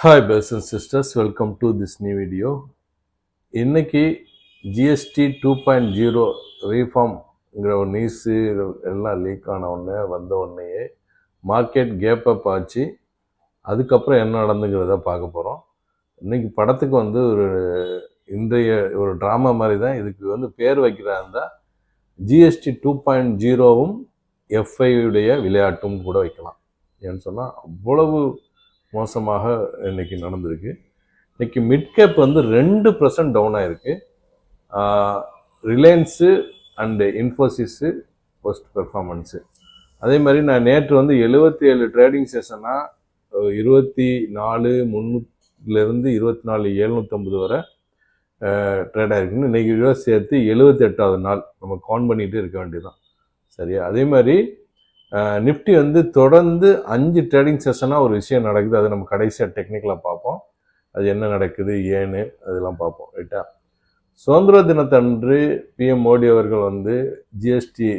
Hi brothers and sisters, welcome to this new video. இன்னைக்கு GST 2.0 ரீஃபார்ம்ங்கிற ஒரு news எல்லாம் league ஆன உடனே வந்த உடனேயே மார்க்கெட் கேப் அப் ஆச்சு. அதுக்கப்புறம் என்ன நடந்துங்கிறத பார்க்க போகிறோம். இன்னைக்கு படத்துக்கு வந்து இன்றைய ஒரு ட்ராமா மாதிரி தான். இதுக்கு பேர் வைக்கிறாருந்தா ஜிஎஸ்டி 2.0வும் எஃப்ஐயுடைய விளையாட்டும் கூட வைக்கலாம். ஏன்னு சொன்னால் அவ்வளவு மோசமாக இன்னைக்கு நடந்திருக்கு. இன்னைக்கு மிட் கேப் 2% டவுன் ஆயிருக்கு. Reliance and Infosys first performance. அதே மாதிரி நான் நேற்று 77 ட்ரேடிங் செஷனாக 24,300 24,750 வரை ட்ரேட் ஆகிருக்குன்னு இன்றைக்கி சேர்த்து 78வது நாள் நம்ம கவுண்ட் பண்ணிகிட்டு இருக்க வேண்டியதுதான். சரியா? அதே மாதிரி நிஃப்டி தொடர்ந்து 5 ட்ரேடிங் செஷனாக ஒரு விஷயம் நடக்குது. அது நம்ம கடைசியாக டெக்னிக்கலாக பார்ப்போம். அது என்ன நடக்குது ஏன்னு அதெல்லாம் பார்ப்போம். ரைட்டா? சுதந்திர தினத்தன்று பிஎம் மோடி அவர்கள் ஜிஎஸ்டி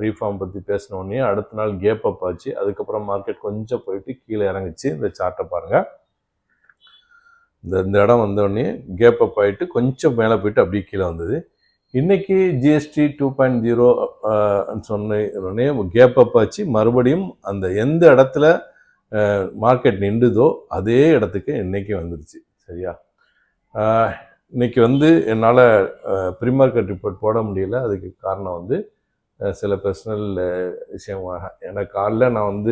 ரீஃபார்ம் பற்றி பேசினோடனே அடுத்த நாள் கேப் அப் ஆச்சு. அதுக்கப்புறம் மார்க்கெட் கொஞ்சம் போயிட்டு கீழே இறங்குச்சு. இந்த சார்ட்டை பாருங்கள். இந்த இடம் வந்தோடனே கேப் அப் ஆகிட்டு கொஞ்சம் மேலே போயிட்டு அப்படியே கீழே வந்தது. இன்னைக்கு ஜிஎஸ்டி 2.0 சொன்னே கேப் அப் ஆச்சு. மறுபடியும் அந்த எந்த இடத்துல மார்க்கெட் நின்றுதோ அதே இடத்துக்கு இன்னைக்கு வந்துருச்சு. சரியா? இன்னைக்கு என்னால் ப்ரீ மார்க்கெட் ரிப்போர்ட் போட முடியல. அதுக்கு காரணம் சில பர்சனல் விஷயமாக. எனக்கு காலைல நான்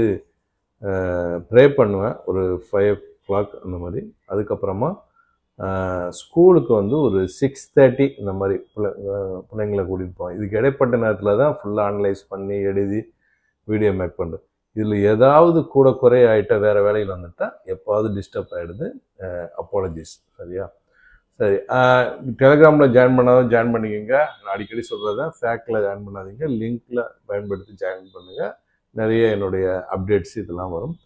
ப்ரே பண்ணுவேன் ஒரு 5 o'clock அந்த மாதிரி. அதுக்கப்புறமா ஸ்கூலுக்கு ஒரு 6:30 இந்த மாதிரி பிள்ளைங்களை கூட்டிகிட்டு போவேன். இதுக்கு இடைப்பட்ட நேரத்தில் தான் ஃபுல்லாக அனலைஸ் பண்ணி எழுதி வீடியோ மேக் பண்ணுறேன். இதில் ஏதாவது கூட குறை ஆகிட்ட வேறு வேலையில் வந்துட்டால் எப்பாவது டிஸ்டர்ப் ஆகிடுது. அப்பாலஜிஸ். சரியா? சரி. டெலிகிராமில் ஜாயின் பண்ணாதான் ஜாயின் பண்ணிக்கோங்க. நான் அடிக்கடி சொல்கிறத ஃபேக்கில் ஜாயின் பண்ணாதீங்க. லிங்க்கில் பயன்படுத்தி ஜாயின் பண்ணுங்கள். நிறைய என்னுடைய அப்டேட்ஸ் இதெல்லாம் வரும்.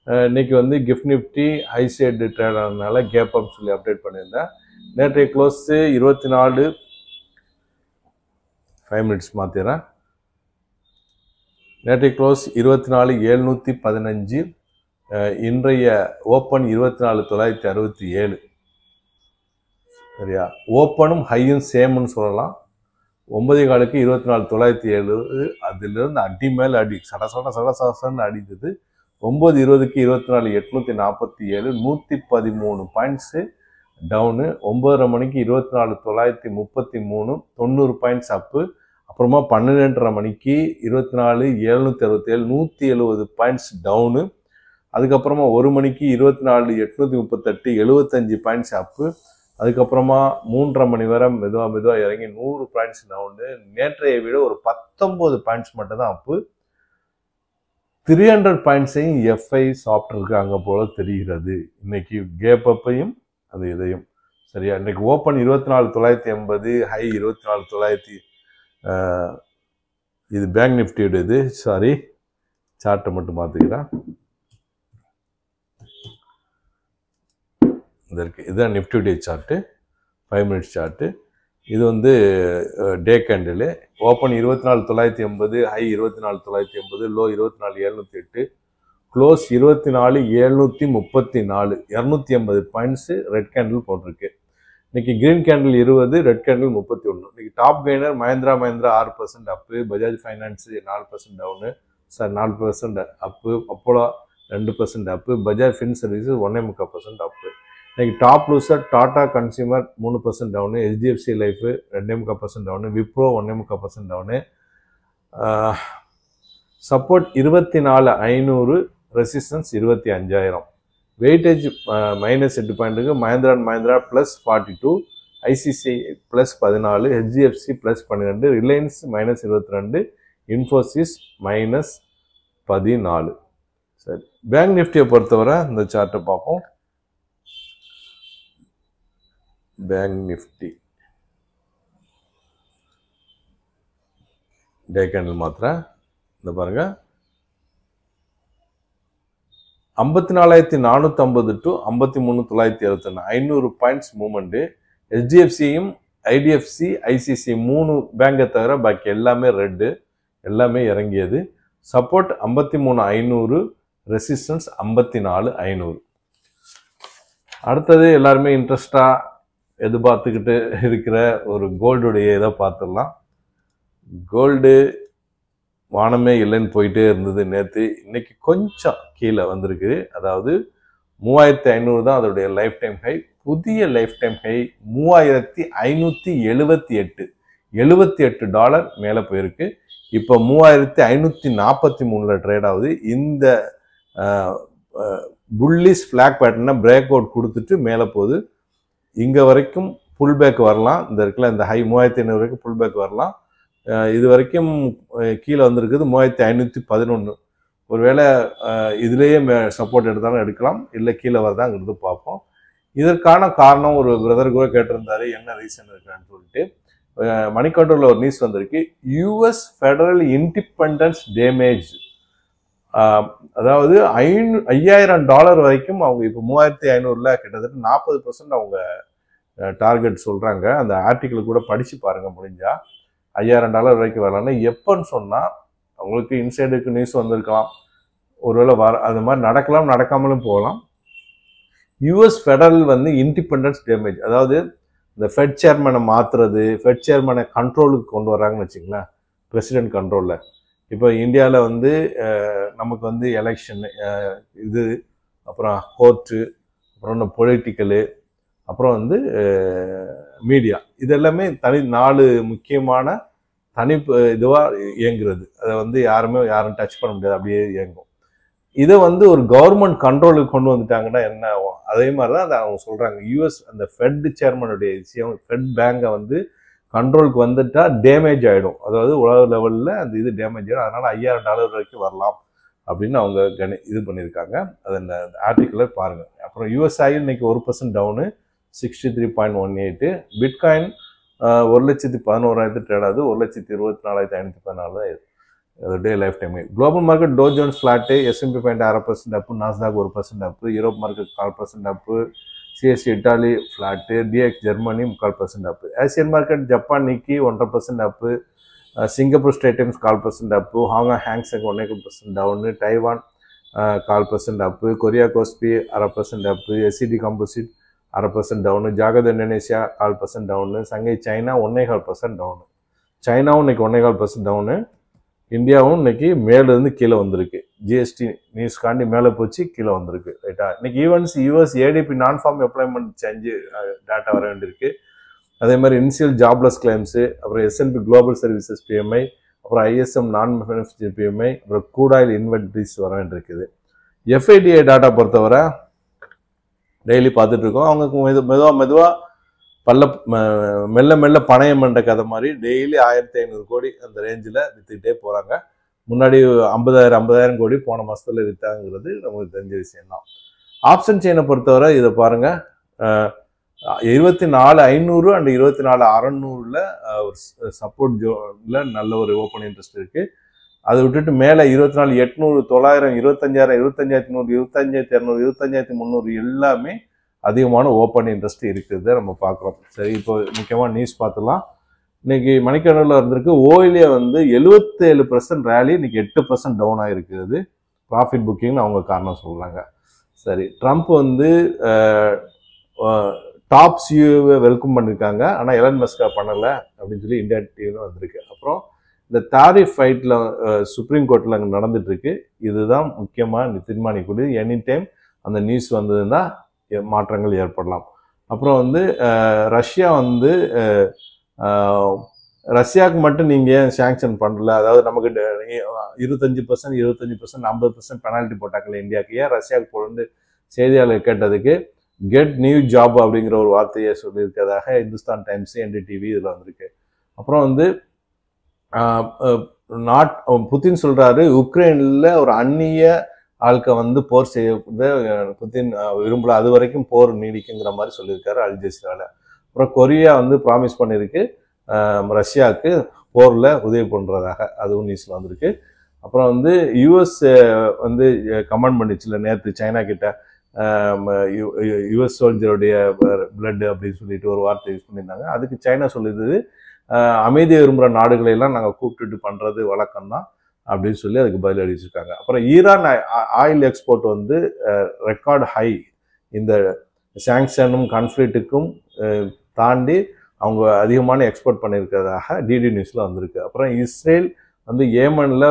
இன்றைக்கி gift Nifty high side trade ஆனதுனால கேப் அப் சொல்லி அப்டேட் பண்ணியிருந்தேன். நேற்றைய க்ளோஸு 24 5 மினிட்ஸ் மாற்றிடுறேன். நேற்றைய க்ளோஸ் 24,715. இன்றைய ஓப்பன் 24,967. சரியா? ஓப்பனும் ஹையும் சேம்னு சொல்லலாம். 9:15 24,907. அதிலிருந்து அடி மேலே அடி சடசடன்னு அடித்தது. 9:20 24,847. 113 பாயிண்ட்ஸு டவுனு. 9:30 மணிக்கு 24,933. 90 பாயிண்ட்ஸ் அப்பு. அப்புறமா 12:30 மணிக்கு 24,767. 170 பாயிண்ட்ஸ் டவுனு. அதுக்கப்புறமா 1 மணிக்கு 24,838. 75 பாயிண்ட்ஸ் அப்பு. அதுக்கப்புறமா 3:30 மணி வரை மெதுவாக இறங்கி 100 பாயிண்ட்ஸ் டவுனு. நேற்றைய விட ஒரு 19 பாயிண்ட்ஸ் மட்டும் தான் அப்பு. 300 பாயிண்ட்ஸையும் எஃப்ஐ சாப்பிட்ருக்காங்க போல தெரிகிறது. இன்னைக்கு கேப் அப்பையும் அது இதையும். சரியா? இன்னைக்கு ஓப்பன் 24,980. ஹை 24,900. இது பேங்க் நிஃப்டியோட இது. சாரி, சார்ட்டை மட்டும் மாற்றிக்கிறேன். இந்த இருக்கு. இதுதான் நிஃப்டியுடைய சார்ட்டு. 5 minutes chart. இது day candle. Open 24,980. High 24,980. Low 24,708. Close 24,734. 280 points red candle போட்டிருக்கு. இன்னைக்கு கிரீன் கேண்டில் 20, ரெட் கேண்டில் 31. இன்னைக்கு top gainer Mahindra 6% up. Bajaj finance 4% down. 4% up. Apollo 2% up. Bajaj fin services 1.25% up. இன்னைக்கு top loser Tata consumer 3% down. HDFC life 2.25% down. Wipro 1.25% down. Support 24,500. Resistance 25,000. Weightage -8 பாயிண்ட்டுக்கு Mahindra and Mahindra +42. ICC +14. HDFC +12. Reliance -22. Infosys -14. சரி, bank நிஃப்டியை பொறுத்தவரை இந்த சார்ட்டை பார்ப்போம். Bank Nifty டே candle மாத்திரம் இந்த பாருங்க. 54,450 to 53,971. 500 points movement. ஹெச்டிஎஃப்சியும் ஐடிஎஃப்சி ஐசிசி 3 பேங்கை தவிர பாக்கி எல்லாமே ரெட்டு. எல்லாமே இறங்கியது. சப்போர்ட் 53,500. ரெசிஸ்டன்ஸ் 54,500. அடுத்தது எல்லாருமே இன்ட்ரெஸ்டாக எதிர்பார்த்துக்கிட்டு இருக்கிற ஒரு கோல்டுடைய இதை பார்த்துடலாம். கோல்டு வானமே இல்லைன்னு போயிட்டே இருந்தது நேற்று. இன்னைக்கு கொஞ்சம் கீழே வந்திருக்கு. அதாவது 3500 தான் அதோடைய லைஃப் டைம் ஹை. புதிய லைஃப் டைம் ஹை 3578 $78 மேலே போயிருக்கு. இப்போ 3543 ட்ரேட் ஆகுது. இந்த புல்லிஷ் ஃபிளாக் பேட்டர்னை பிரேக் அவுட் கொடுத்துட்டு மேலே போகுது. இங்கே வரைக்கும் புல் பேக் வரலாம். இந்த இருக்குல்ல இந்த ஹை 3500 வரைக்கும் புல் பேக் வரலாம். இது வரைக்கும் கீழே வந்திருக்குது 3511. ஒருவேளை இதுலேயே சப்போர்ட் எடுத்தாலும் எடுக்கலாம், இல்லை கீழே வரதாங்கிறது பார்ப்போம். இதற்கான காரணம் ஒரு பிரதர் கூட கேட்டிருந்தாரு, என்ன ரீசன் இருக்கான்னு சொல்லிட்டு. மணி கண்ட்ரோலில் ஒரு நியூஸ் வந்திருக்கு. யூஎஸ் ஃபெடரல் இண்டிபெண்டன்ஸ் டேமேஜ், அதாவது $5000 வரைக்கும் அவங்க இப்போ 3500 கிட்டத்தட்ட 40% அவங்க டார்கெட் சொல்கிறாங்க. அந்த ஆர்டிக்கிள் கூட படித்து பாருங்கள் முடிஞ்சா. $5000 வரைக்கும் வரலான்னு எப்போன்னு சொன்னால் அவங்களுக்கு இன்சைடுக்கு நியூஸ் வந்திருக்கலாம், ஒருவேளை அது மாதிரி நடக்கலாம், நடக்காமலும் போகலாம். யூஎஸ் ஃபெடரல் வந்து இண்டிபெண்டன்ஸ் டேமேஜ், அதாவது இந்த ஃபெட் சேர்மனை மாற்றுறது, ஃபெட் சேர்மனை கண்ட்ரோலுக்கு கொண்டு வர்றாங்கன்னு வச்சுங்களேன், பிரசிடென்ட் கண்ட்ரோலில். இப்போ இந்தியாவில் வந்து நமக்கு வந்து எலெக்ஷன் இது, அப்புறம் கோர்ட்டு, அப்புறம் இன்னும் பொலிட்டிக்கலு, அப்புறம் வந்து மீடியா, இதெல்லாமே 4 முக்கியமான இதுவாக இயங்குறது. அதை வந்து யாரும் டச் பண்ண முடியாது, அப்படியே இயங்கும். இதை வந்து ஒரு கவர்மெண்ட் கண்ட்ரோலுக்கு கொண்டு வந்துட்டாங்கன்னா என்ன ஆகும்? அதே மாதிரி தான் அதை அவங்க சொல்கிறாங்க. யூஎஸ் அந்த ஃபெட் சேர்மனுடைய விஷயம், ஃபெட் பேங்கை வந்து கண்ட்ரோலுக்கு வந்துட்டா டேமேஜ் ஆகிடும். அதாவது உலக லெவலில் அந்த இது டேமேஜ் ஆகிடும். அதனால் $5000 வரைக்கும் வரலாம் அப்படின்னு அவங்க இது பண்ணியிருக்காங்க. அதை இந்த ஆர்டிக்கிளில் பாருங்கள். அப்புறம் யூஎஸ்ஐ இன்னைக்கு 1% டவுனு, 63.18. பிட்காயின் 1,11,000 ட்ரேட் ஆகுது. 1,24,514 தான் day life time. Global market Dow Jones flat, S&P 500 0.5% up, Nasdaq 1% up, Europe market 4% up, CSC Italy flat, DX Germany 3/4% up. Asian market Japan Nikkei 1.5% up, Singapore ஸ்டேட் Times 4% up, Hong Kong Hang Seng 1.5% down, Taiwan 4% up, Korea Kospi 0.5% up, SCD composite 0.5% down, Jakarta Indonesia 4% down, Shanghai China 1.25% down. சைனாவும் இன்னைக்கு 1.25% town. இந்தியாவும் இன்னைக்கு மேலேருந்து கீழே வந்திருக்கு. GST நியூஸ்காண்டி மேலே போச்சு, கீழே வந்திருக்கு. ரைட்டா? இன்னைக்கு ஈவெண்ட்ஸ் யூஎஸ் ஏடிபி நான் ஃபார்ம் எம்ப்ளாய்மெண்ட் சேஞ்சு டேட்டா வர வேண்டியிருக்கு. அதே மாதிரி இனிஷியல் ஜாப்லெஸ் கிளைம்ஸு, அப்புறம் S&P குளோபல் சர்வீசஸ் பிஎம்ஐ, அப்புறம் ஐஎஸ்எம் நான் மேனுஃபேக்சரிங் பிஎம்ஐ, அப்புறம் க்ரூட் ஆயில் இன்வென்ட்ரிஸ் வர வேண்டியிருக்குது. எஃப்ஐடிஐ டேட்டா பொறுத்தவரை டெய்லி பார்த்துட்டு இருக்கோம். அவங்க மெதுவாக மெல்ல மெல்ல பணயம் என்ற கதை மாதிரி டெய்லி 1500 கோடி அந்த ரேஞ்சில் விற்றுக்கிட்டே போகிறாங்க. முன்னாடி 50,000 கோடி போன மாதத்தில் விற்றாங்கிறது நமக்கு தெரிஞ்ச விஷயம்தான். ஆப்ஷன் செயினை பொறுத்தவரை இதை பாருங்கள். 24,500 அண்ட் 24,600 ஒரு சப்போர்ட் ஜோனில் நல்ல ஒரு ஓப்பன் இன்ட்ரெஸ்ட் இருக்குது. அதை விட்டுட்டு மேலே 24,800, 900, 25,000, 25,100, 25,200, 25,300 எல்லாமே அதிகமான ஓப்பன் இன்ட்ரெஸ்ட் இருக்குது நம்ம பார்க்குறோம். சரி, இப்போ முக்கியமாக நியூஸ் பார்த்துலாம். இன்னைக்கு மணிக்கணக்கில் இருந்திருக்கு. ஓயிலே வந்து 77% ரேலி, இன்னைக்கு 8% டவுன் ஆகிருக்கிறது. ப்ராஃபிட் புக்கிங்னு அவங்க காரணம் சொல்கிறாங்க. சரி, ட்ரம்ப் வந்து டாப் சிஇஓவை வெல்கம் பண்ணியிருக்காங்க, ஆனால் எலன் மஸ்கா பண்ணலை அப்படின்னு சொல்லி இந்தியா டிவியில் வந்திருக்கு. அப்புறம் இந்த தாரிஃப் ஃபைட்டில் சுப்ரீம் கோர்ட்டில் அங்கே நடந்துட்டுருக்கு. இதுதான் முக்கியமாக தீர்மானிக்கக்கூடியது. எனி டைம் அந்த நியூஸ் வந்ததுன்னா மாற்றங்கள் ஏற்படலாம். அப்புறம் வந்து ரஷ்யா வந்து ரஷ்யாவுக்கு மட்டும் நீங்கள் ஏன் சேங்ஷன் பண்ணல, அதாவது நமக்கு 25%, 50% பெனால்ட்டி போட்டாக்கல இந்தியாவுக்கு, ஏன் ரஷ்யாவுக்கு போட்டு செய்தியாளர் கேட்டதுக்கு கெட் நியூ ஜாப் அப்படிங்கிற ஒரு வார்த்தையை சொல்லியிருக்கிறதாக இந்துஸ்தான் டைம்ஸ், என்டிடிவி இதில் வந்திருக்கு. அப்புறம் வந்து புதின் சொல்கிறாரு, உக்ரைனில் ஒரு அந்நிய ஆட்க வந்து போர் செய்ய புதின் விரும்பல, அது வரைக்கும் போர் நீடிக்குங்கிற மாதிரி சொல்லியிருக்காரு அல் ஜசீரால. அப்புறம் கொரியா வந்து ப்ராமிஸ் பண்ணியிருக்கு ரஷ்யாவுக்கு போரில் உதவி பண்ணுறதாக, அதுவும் நியூஸில் வந்திருக்கு. அப்புறம் வந்து யூஎஸ் வந்து கமெண்ட் பண்ணிச்சுல நேற்று சைனா கிட்ட யூஎஸ் சோல்ஜருடைய பிளட் அப்படின்னு சொல்லிட்டு ஒரு வார்த்தை யூஸ் பண்ணியிருந்தாங்க. அதுக்கு சைனா சொல்லியிருந்தது, அமைதியை விரும்புகிற நாடுகளையெல்லாம் நாங்கள் கூப்பிட்டுட்டு பண்ணுறது வழக்கம்தான் அப்படின்னு சொல்லி அதுக்கு பதில் அளிச்சிருக்காங்க. அப்புறம் ஈரான் ஆயில் எக்ஸ்போர்ட் வந்து ரெக்கார்டு ஹை இந்த சாங்ஷனும் கான்ஃப்ளிக்ட்டுக்கும் தாண்டி அவங்க அதிகமான எக்ஸ்போர்ட் பண்ணியிருக்கிறதாக டிடி நியூஸில் வந்திருக்கு. அப்புறம் இஸ்ரேல் வந்து ஏமனில்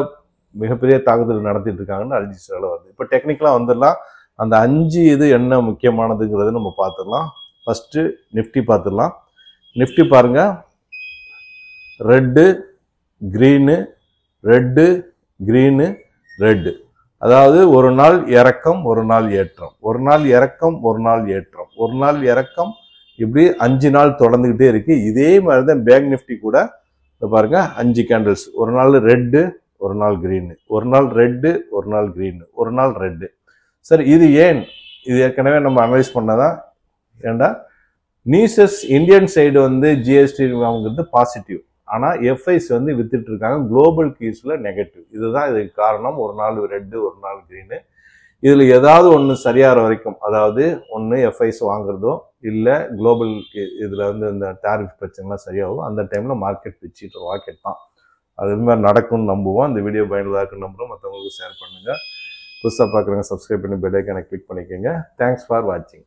மிகப்பெரிய தாக்குதல் நடத்திட்டு இருக்காங்கன்னு அல் ஜசீரால வருது. இப்போ டெக்னிக்கலாக வந்துடலாம். அந்த 5 இது என்ன முக்கியமானதுங்கிறத நம்ம பார்த்துடலாம். ஃபஸ்ட்டு நிஃப்டி பார்த்துடலாம். நிஃப்டி பாருங்கள், red green, red green, red. அதாவது ஒரு நாள் இறக்கம், ஒரு நாள் ஏற்றம், ஒரு நாள் இறக்கம், ஒரு நாள் ஏற்றம், ஒரு நாள் இறக்கம், இப்படி 5 நாள் தொடர்ந்துக்கிட்டே இருக்கு. இதே மாதிரி தான் பேங்க் நிஃப்டி கூட பாருங்க, 5 கேண்டில்ஸ், ஒரு நாள் ரெட்டு, ஒரு நாள் க்ரீனு, ஒரு நாள் ரெட்டு, ஒரு நாள் க்ரீனு, ஒரு நாள் ரெட்டு. சரி, இது ஏன்? இது ஏற்கனவே நம்ம அனலைஸ் பண்ணதான். ஏண்டா நியூஸஸ் இந்தியன் சைடு வந்து ஜிஎஸ்டி வாங்குறது பாசிட்டிவ், ஆனால் எஃப்ஐஸ் வந்து வித்துட்டு இருக்காங்க குளோபல் கீஸில் நெகட்டிவ். இதுதான் இதுக்கு காரணம். ஒரு நாள் ரெட்டு, ஒரு நாள் க்ரீனு. இதில் ஏதாவது ஒன்று சரியாகிற வரைக்கும், அதாவது ஒன்று எஃப்ஐஸ் வாங்குறதோ இல்லை குளோபல் இதில் வந்து இந்த டாரிஃப் பிரச்சனைலாம் சரியாகும். அந்த டைமில் மார்க்கெட் பிச்சுட்டு ராக்கெட் தான். அது மாதிரி நடக்கும்னு நம்புவோம். இந்த வீடியோ பயனுள்ளதாக இருக்குன்னு நம்புகிறோம். மற்றவங்களுக்கு ஷேர் பண்ணுங்கள். புதுசாக பார்க்குறவங்க சப்ஸ்கிரைப் பண்ணி பெல் ஐக்கானை கிளிக் பண்ணிக்கோங்க. தேங்க்ஸ் ஃபார் வாட்சிங்.